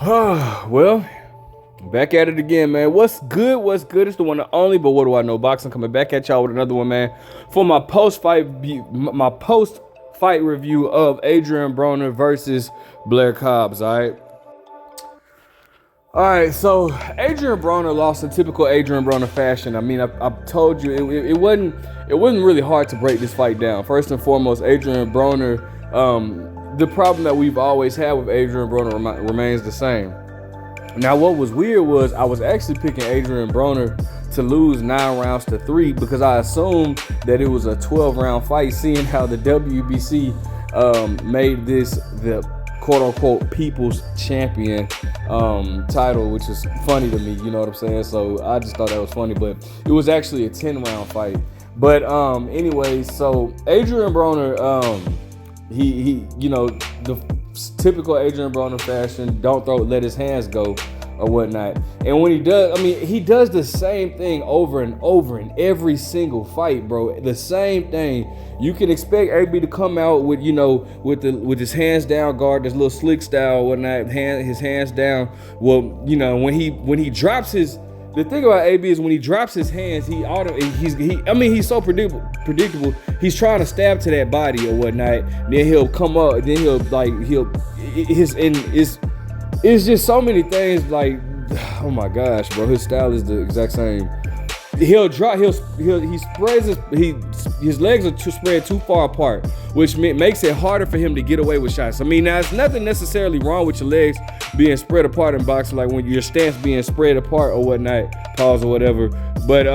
Well, back at it again, man. What's good? What's good? It's the one and only, but what do I know? Boxing coming back at y'all with another one, man. For my post-fight review of Adrien Broner versus Blair Cobbs. All right. So Adrien Broner lost in typical Adrien Broner fashion. I mean, I've told you it wasn't really hard to break this fight down. First and foremost, Adrien Broner. The problem that we've always had with Adrien Broner remains the same. Now, what was weird was I was actually picking Adrien Broner to lose 9 rounds to 3 because I assumed that it was a 12-round fight, seeing how the WBC made this the quote-unquote people's champion title, which is funny to me, you know what I'm saying? So I just thought that was funny, but it was actually a 10-round fight. But anyway, so Adrien Broner, he you know, the typical Adrien Broner fashion, let his hands go or whatnot. And when he does, I mean, he does the same thing over and over in every single fight, bro. The same thing. You can expect AB to come out with, you know, with his hands down guard, this little slick style or whatnot, his hands down. Well, you know, when he drops his. The thing about AB is when he drops his hands, he's so predictable. He's trying to stab to that body or whatnot. Then he'll come up. Then it's just so many things. Like, oh my gosh, bro, his style is the exact same. He'll drop. He spreads his legs are spread too far apart, which makes it harder for him to get away with shots. I mean, now it's nothing necessarily wrong with your legs being spread apart in boxing, like when your stance being spread apart or whatnot, pause or whatever. But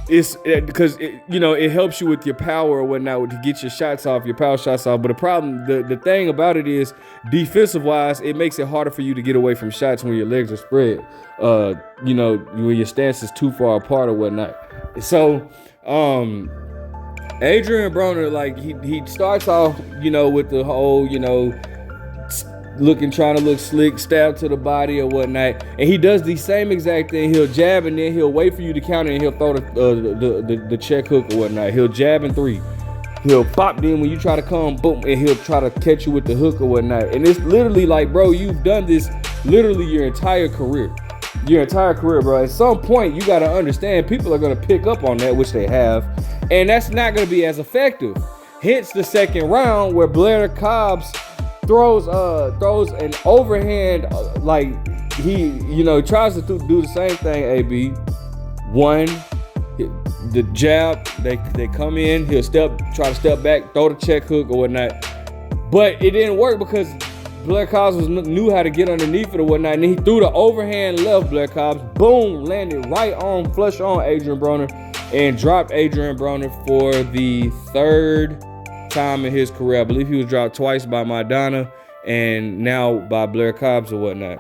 it's because you know, it helps you with your power or whatnot to get your shots off, your power shots off. But the problem, the thing about it is, defensive wise, it makes it harder for you to get away from shots when your legs are spread. You know, when your stance is too far apart or whatnot. So Adrien Broner, like he starts off, you know, with the whole, you know, trying to look slick, stab to the body or whatnot, and he does the same exact thing. He'll jab and then he'll wait for you to counter and he'll throw the check hook or whatnot. He'll jab in 3. He'll pop, then when you try to come, boom, and he'll try to catch you with the hook or whatnot. And it's literally like, bro, you've done this literally your entire career. Bro. At some point, you got to understand people are going to pick up on that, which they have, and that's not going to be as effective. Hence the second round where Blair Cobbs throws an overhand, like he, you know, tries to do the same thing. AB, one, the jab, they come in, he'll try to step back, throw the check hook or whatnot, but it didn't work because Blair Cobbs knew how to get underneath it or whatnot, and he threw the overhand left. Blair Cobbs, boom, landed flush on Adrien Broner, and dropped Adrien Broner for the 3rd time in his career. I believe he was dropped twice by Maidana and now by Blair Cobbs or whatnot.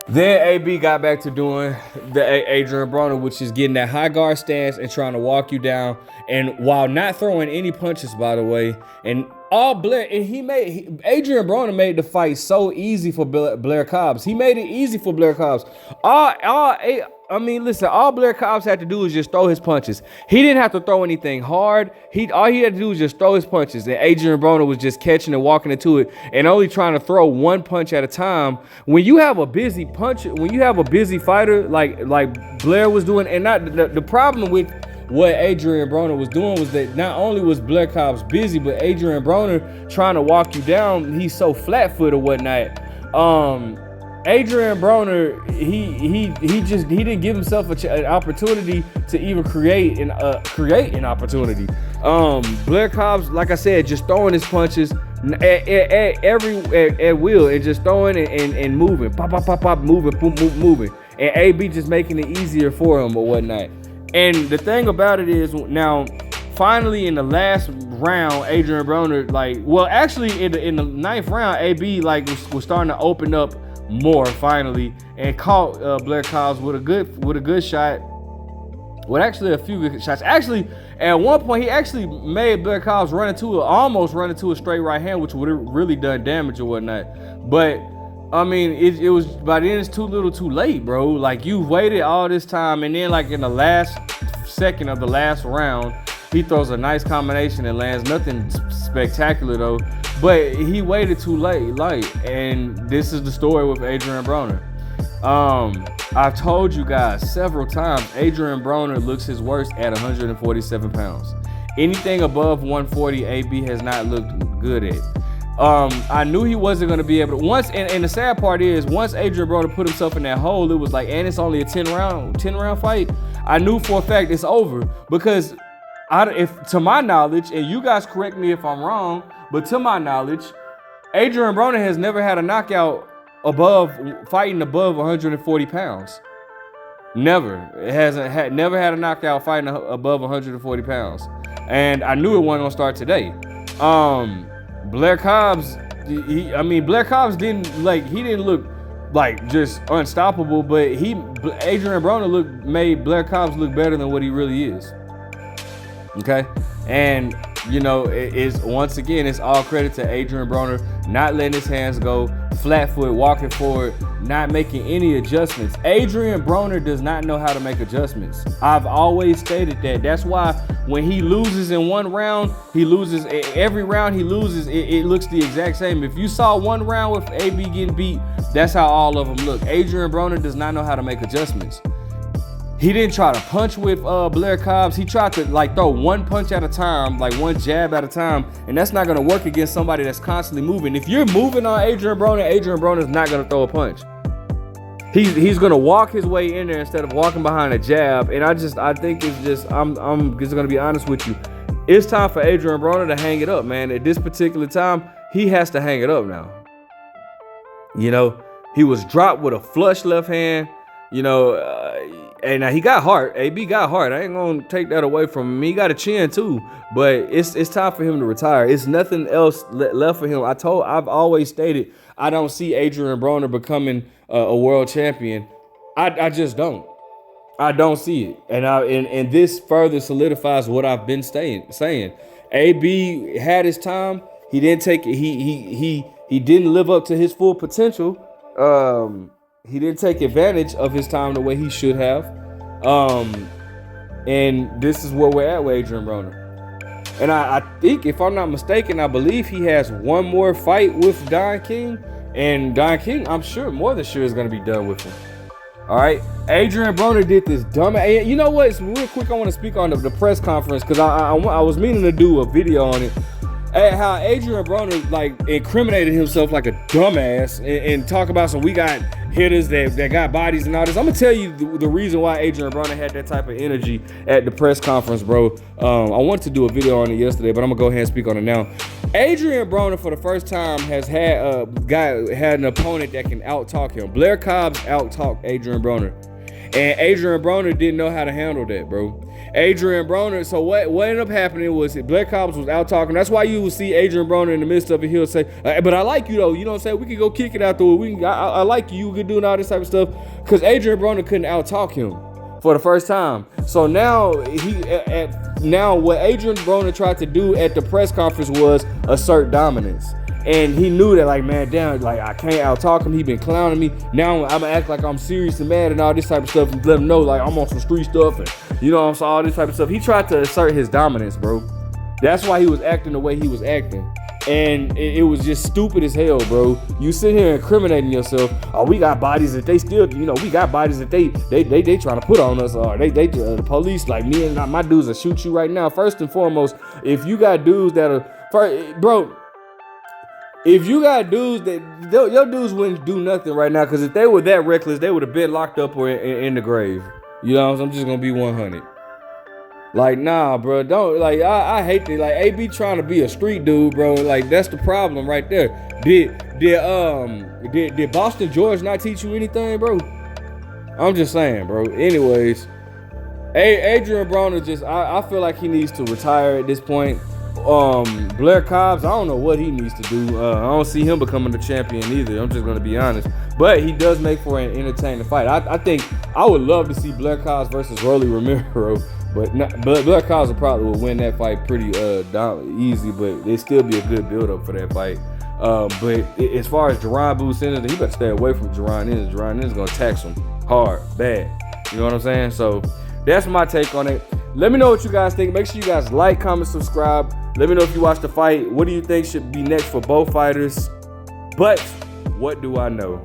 Then AB got back to doing the Adrien Broner, which is getting that high guard stance and trying to walk you down, and while not throwing any punches, by the way. And Adrien Broner made the fight so easy for Blair Cobbs. He made it easy for Blair Cobbs. All Blair Cobbs had to do was just throw his punches. He didn't have to throw anything hard. All he had to do was just throw his punches. And Adrien Broner was just catching and walking into it and only trying to throw one punch at a time. When you have a busy fighter like Blair was doing, and not the problem with what Adrien Broner was doing was that not only was Blair Cobbs busy, but Adrien Broner trying to walk you down, he's so flat-footed or whatnot. Adrien Broner, he didn't give himself an opportunity to even create an opportunity. Blair Cobbs, like I said, just throwing his punches at will and just throwing and moving, pop, moving, and AB just making it easier for him or whatnot. And the thing about it is, now, finally in the last round, Adrien Broner, actually in the 9th round, AB was starting to open up more finally, and caught Blair Cobbs with a good shot. Well, actually a few good shots. Actually, at one point he actually made Blair Cobbs almost run into a straight right hand, which would have really done damage or whatnot. But I mean, it was, by then it's too little too late, bro. Like, you've waited all this time, and then like in the last second of the last round, he throws a nice combination and lands nothing spectacular though. But he waited too late, and this is the story with Adrien Broner. I've told you guys several times, Adrien Broner looks his worst at 147 pounds. Anything above 140, AB has not looked good at. I knew he wasn't going to be able to, and the sad part is, once Adrien Broner put himself in that hole, it was like, and it's only a 10 round fight. I knew for a fact it's over, because if to my knowledge, and you guys correct me if I'm wrong, but to my knowledge, Adrien Broner has never had a knockout fighting above 140 pounds. Never. Never had a knockout fighting above 140 pounds. And I knew it wasn't gonna start today. Blair Cobbs, Blair Cobbs didn't look like just unstoppable, but Adrien Broner made Blair Cobbs look better than what he really is. Okay, and once again, it's all credit to Adrien Broner not letting his hands go, flat foot, walking forward, not making any adjustments. Adrien Broner does not know how to make adjustments. I've always stated that. That's why when he loses in one round, every round he loses, it looks the exact same. If you saw one round with AB getting beat, that's how all of them look. Adrien Broner does not know how to make adjustments. He didn't try to punch with Blair Cobbs. He tried to throw one punch at a time, like one jab at a time, and that's not gonna work against somebody that's constantly moving. If you're moving on Adrien Broner is not gonna throw a punch. He's gonna walk his way in there instead of walking behind a jab. And I think it's just, I'm just gonna be honest with you. It's time for Adrien Broner to hang it up, man. At this particular time, he has to hang it up now. He was dropped with a flush left hand. And he got heart. AB got heart. I ain't gonna take that away from him. He got a chin too, but it's time for him to retire. It's nothing else left for him. I've always stated, I don't see Adrien Broner becoming a world champion. I just don't. I don't see it, and this further solidifies what I've been saying. AB had his time. He didn't take it. He didn't live up to his full potential. He didn't take advantage of his time the way he should have. And this is where we're at with Adrien Broner. And I think, if I'm not mistaken, I believe he has one more fight with Don King. And Don King, I'm more than sure, is going to be done with him. All right. Adrien Broner did this dumb. You know what? It's real quick. I want to speak on the press conference, because I was meaning to do a video on it. How Adrien Broner incriminated himself like a dumbass and talk about some, we got hitters that got bodies and all this. I'm gonna tell you the reason why Adrien Broner had that type of energy at the press conference, bro. I wanted to do a video on it yesterday, but I'm gonna go ahead and speak on it now. Adrien Broner, for the first time, has had an opponent that can out-talk him. Blair Cobbs out-talked Adrien Broner, and Adrien Broner didn't know how to handle that, bro. Adrien Broner, so what ended up happening was Blair Cobbs was out talking. That's why you will see Adrien Broner in the midst of it. He'll say, but I like you though. You know what I'm saying? We can go kick it afterward. I like you. You can do all this type of stuff. Because Adrien Broner couldn't out talk him for the first time. So now what Adrien Broner tried to do at the press conference was assert dominance. And he knew that, I can't out-talk him. He been clowning me. Now I'm gonna act like I'm serious and mad and all this type of stuff, and let him know I'm on some street stuff and all this type of stuff. He tried to assert his dominance, bro. That's why he was acting the way he was acting. And it was just stupid as hell, bro. You sit here incriminating yourself. Oh, we got bodies that they still, we got bodies that they trying to put on us. Or the police, me and my dudes will shoot you right now. First and foremost, if you got dudes that are, bro, if you got dudes your dudes wouldn't do nothing right now, because if they were that reckless, they would have been locked up or in the grave. I'm just gonna be 100. Nah, bro, don't, I hate that. AB trying to be a street dude, bro. That's the problem right there. Did Boston George not teach you anything, bro? I'm just saying, bro. Anyways, Adrien Broner I feel like he needs to retire at this point. Blair Cobbs, I don't know what he needs to do. I don't see him becoming the champion either. I'm just gonna be honest. But he does make for an entertaining fight. I think I would love to see Blair Cobbs versus Rolly Romero. But Blair Cobbs will win that fight pretty easy. But it'd still be a good build-up for that fight. But as far as Jerron Boots Ennis, he better stay away from Jerron Ennis. Jerron Ennis gonna tax him hard, bad. You know what I'm saying? So that's my take on it. Let me know what you guys think. Make sure you guys like, comment, subscribe. Let me know if you watched the fight. What do you think should be next for both fighters? But what do I know?